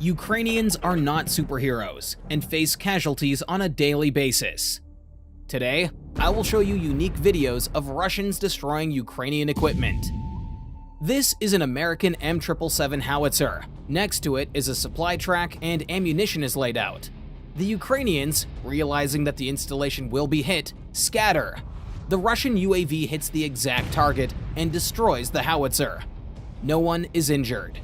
Ukrainians are not superheroes and face casualties on a daily basis. Today, I will show you unique videos of Russians destroying Ukrainian equipment. This is an American M777 howitzer. Next to it is a supply track and ammunition is laid out. The Ukrainians, realizing that the installation will be hit, scatter. The Russian UAV hits the exact target and destroys the howitzer. No one is injured.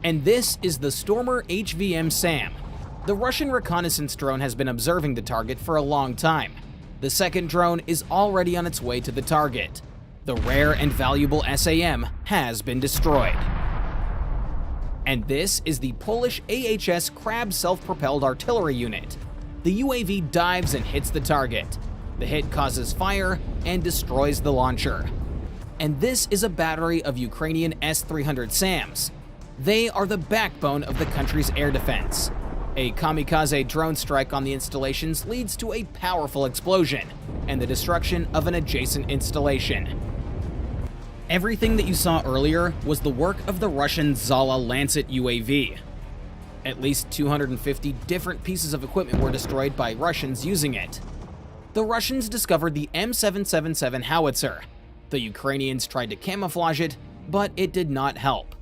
And this is the Stormer HVM SAM. The Russian reconnaissance drone has been observing the target for a long time. The second drone is already on its way to the target. The rare and valuable SAM has been destroyed. And this is the Polish AHS Krab self-propelled artillery unit. The UAV dives and hits the target. The hit causes fire and destroys the launcher. And this is a battery of Ukrainian S-300 SAMs. They are the backbone of the country's air defense. A kamikaze drone strike on the installations leads to a powerful explosion and the destruction of an adjacent installation. Everything that you saw earlier was the work of the Russian Zala Lancet UAV. At least 250 different pieces of equipment were destroyed by Russians using it. The Russians discovered the M777 howitzer. The Ukrainians tried to camouflage it, but it did not help.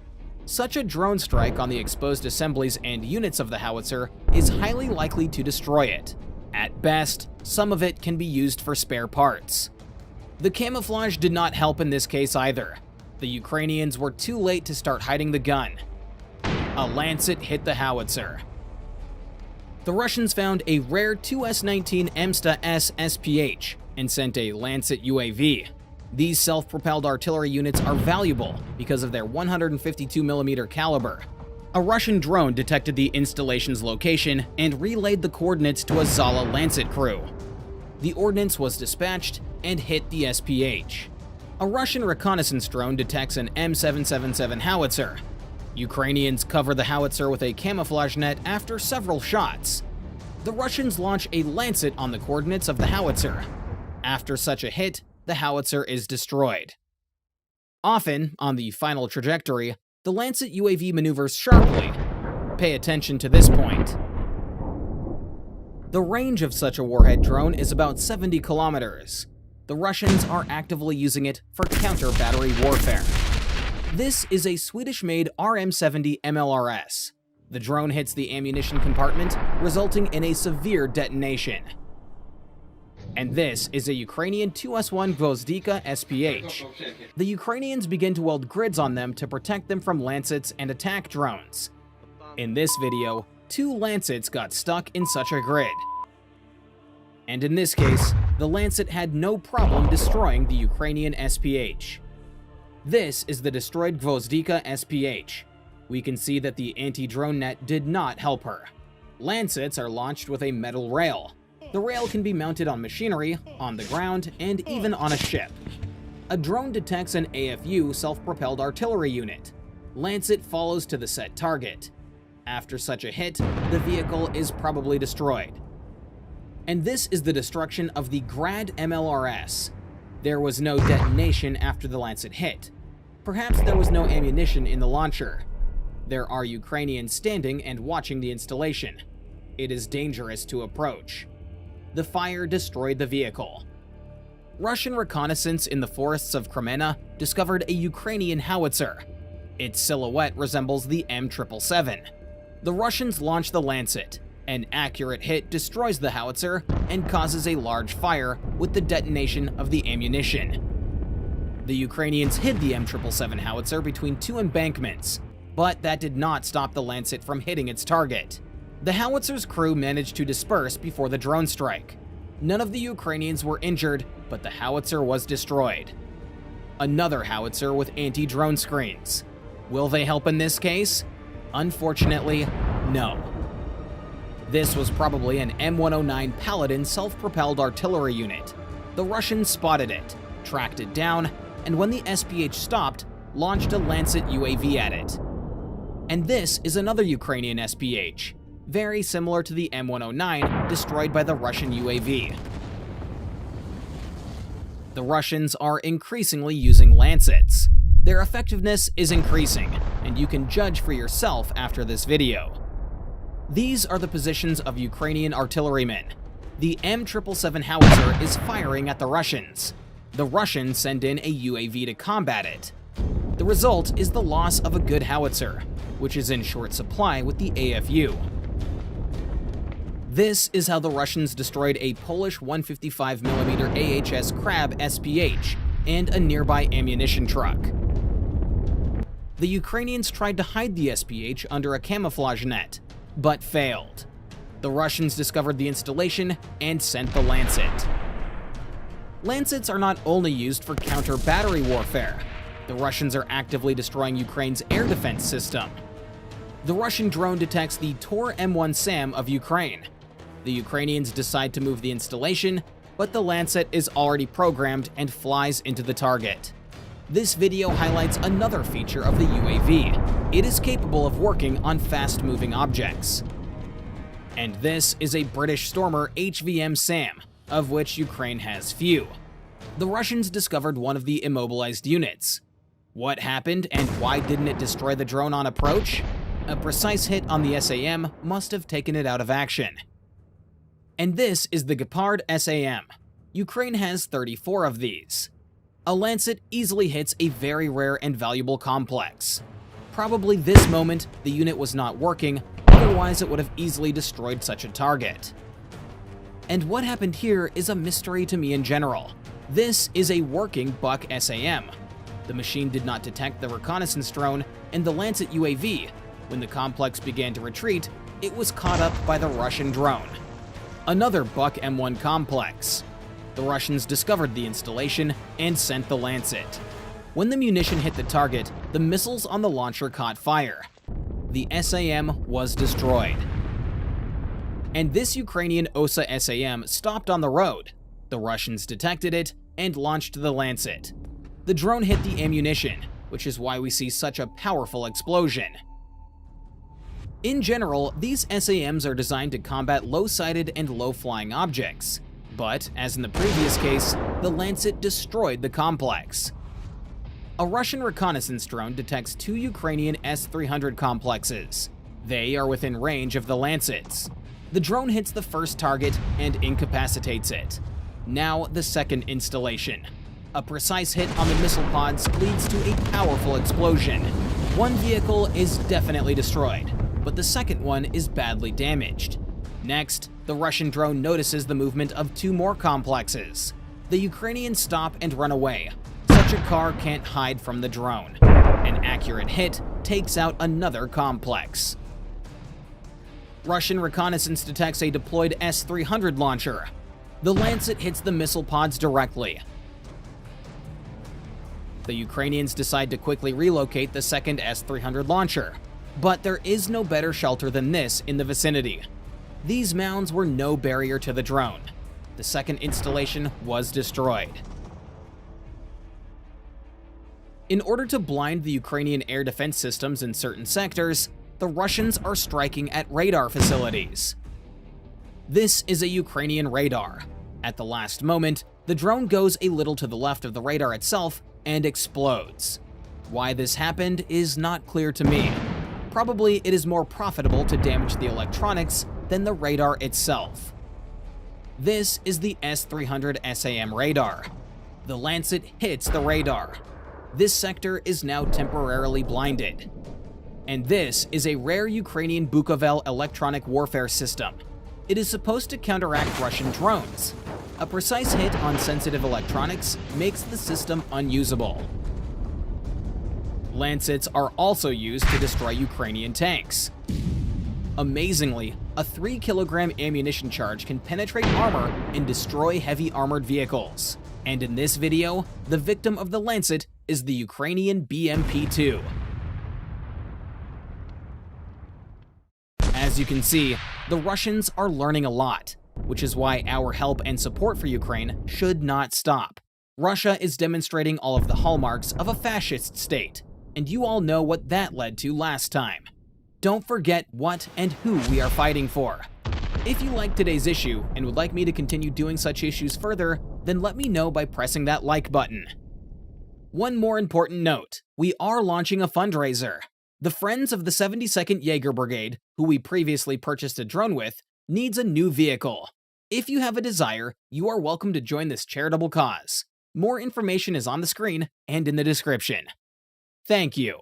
Such a drone strike on the exposed assemblies and units of the howitzer is highly likely to destroy it. At best, some of it can be used for spare parts. The camouflage did not help in this case either. The Ukrainians were too late to start hiding the gun. A Lancet hit the howitzer. The Russians found a rare 2S-19 MSTA-S SPH and sent a Lancet UAV. These self-propelled artillery units are valuable because of their 152mm caliber. A Russian drone detected the installation's location and relayed the coordinates to a Zala Lancet crew. The ordnance was dispatched and hit the SPH. A Russian reconnaissance drone detects an M777 howitzer. Ukrainians cover the howitzer with a camouflage net after several shots. The Russians launch a Lancet on the coordinates of the howitzer. After such a hit, the howitzer is destroyed. Often, on the final trajectory, the Lancet UAV maneuvers sharply. Pay attention to this point. The range of such a warhead drone is about 70 kilometers. The Russians are actively using it for counter-battery warfare. This is a Swedish-made RM-70 MLRS. The drone hits the ammunition compartment, resulting in a severe detonation. And this is a Ukrainian 2S1 Gvozdika SPH. The Ukrainians begin to weld grids on them to protect them from Lancets and attack drones. In this video, 2 Lancets got stuck in such a grid. And in this case, the Lancet had no problem destroying the Ukrainian SPH. This is the destroyed Gvozdika SPH. We can see that the anti-drone net did not help her. Lancets are launched with a metal rail. The rail can be mounted on machinery, on the ground, and even on a ship. A drone detects an AFU self-propelled artillery unit. Lancet follows to the set target. After such a hit, the vehicle is probably destroyed. And this is the destruction of the Grad MLRS. There was no detonation after the Lancet hit. Perhaps there was no ammunition in the launcher. There are Ukrainians standing and watching the installation. It is dangerous to approach. The fire destroyed the vehicle. Russian reconnaissance in the forests of Crimea discovered a Ukrainian howitzer. Its silhouette resembles the M777. The Russians launch the Lancet. An accurate hit destroys the howitzer and causes a large fire with the detonation of the ammunition. The Ukrainians hid the M777 howitzer between 2 embankments, but that did not stop the Lancet from hitting its target. The howitzer's crew managed to disperse before the drone strike. None of the Ukrainians were injured, but the howitzer was destroyed. Another howitzer with anti-drone screens. Will they help in this case? Unfortunately, no. This was probably an M109 Paladin self-propelled artillery unit. The Russians spotted it, tracked it down, and when the SPH stopped, launched a Lancet UAV at it. And this is another Ukrainian SPH. Very similar to the M109 destroyed by the Russian UAV. The Russians are increasingly using Lancets. Their effectiveness is increasing. and you can judge for yourself after this video. These are the positions of Ukrainian artillerymen. The M777 howitzer is firing at the Russians. The Russians send in a UAV to combat it. The result is the loss of a good howitzer, which is in short supply with the AFU. This is how the Russians destroyed a Polish 155mm AHS Krab SPH and a nearby ammunition truck. The Ukrainians tried to hide the SPH under a camouflage net, but failed. The Russians discovered the installation and sent the Lancet. Lancets are not only used for counter-battery warfare. The Russians are actively destroying Ukraine's air defense system. The Russian drone detects the Tor M1 SAM of Ukraine. The Ukrainians decide to move the installation, but the Lancet is already programmed and flies into the target. This video highlights another feature of the UAV. It is capable of working on fast-moving objects. And this is a British Stormer HVM SAM, of which Ukraine has few. The Russians discovered one of the immobilized units. What happened and why didn't it destroy the drone on approach? A precise hit on the SAM must have taken it out of action. And this is the Gepard SAM. Ukraine has 34 of these. A Lancet easily hits a very rare and valuable complex. Probably this moment, the unit was not working, otherwise it would have easily destroyed such a target. And what happened here is a mystery to me in general. This is a working Buck SAM. The machine did not detect the reconnaissance drone and the Lancet UAV. When the complex began to retreat, it was caught up by the Russian drone. Another Buck M1 complex. The Russians discovered the installation and sent the Lancet. When the munition hit the target, the missiles on the launcher caught fire. The SAM was destroyed. And this Ukrainian OSA SAM stopped on the road. The Russians detected it and launched the Lancet. The drone hit the ammunition, which is why we see such a powerful explosion. In general, these SAMs are designed to combat low-sighted and low-flying objects. But, as in the previous case, the Lancet destroyed the complex. A Russian reconnaissance drone detects two Ukrainian S-300 complexes. They are within range of the Lancets. The drone hits the first target and incapacitates it. Now the second installation. A precise hit on the missile pods leads to a powerful explosion. One vehicle is definitely destroyed, but the second one is badly damaged. Next, the Russian drone notices the movement of two more complexes. The Ukrainians stop and run away. Such a car can't hide from the drone. An accurate hit takes out another complex. Russian reconnaissance detects a deployed S-300 launcher. The Lancet hits the missile pods directly. The Ukrainians decide to quickly relocate the second S-300 launcher. But there is no better shelter than this in the vicinity. These mounds were no barrier to the drone. The second installation was destroyed. In order to blind the Ukrainian air defense systems in certain sectors, the Russians are striking at radar facilities. This is a Ukrainian radar. At the last moment, the drone goes a little to the left of the radar itself and explodes. Why this happened is not clear to me. Probably it is more profitable to damage the electronics than the radar itself. This is the S-300 SAM radar. The Lancet hits the radar. This sector is now temporarily blinded. And this is a rare Ukrainian Bukovel electronic warfare system. It is supposed to counteract Russian drones. A precise hit on sensitive electronics makes the system unusable. Lancets are also used to destroy Ukrainian tanks. Amazingly, a 3-kilogram ammunition charge can penetrate armor and destroy heavy armored vehicles. And in this video, the victim of the Lancet is the Ukrainian BMP-2. As you can see, the Russians are learning a lot, which is why our help and support for Ukraine should not stop. Russia is demonstrating all of the hallmarks of a fascist state, and you all know what that led to last time. Don't forget what and who we are fighting for. If you liked today's issue and would like me to continue doing such issues further, then let me know by pressing that like button. One more important note, we are launching a fundraiser. The Friends of the 72nd Jaeger Brigade, who we previously purchased a drone with, needs a new vehicle. If you have a desire, you are welcome to join this charitable cause. More information is on the screen and in the description. Thank you.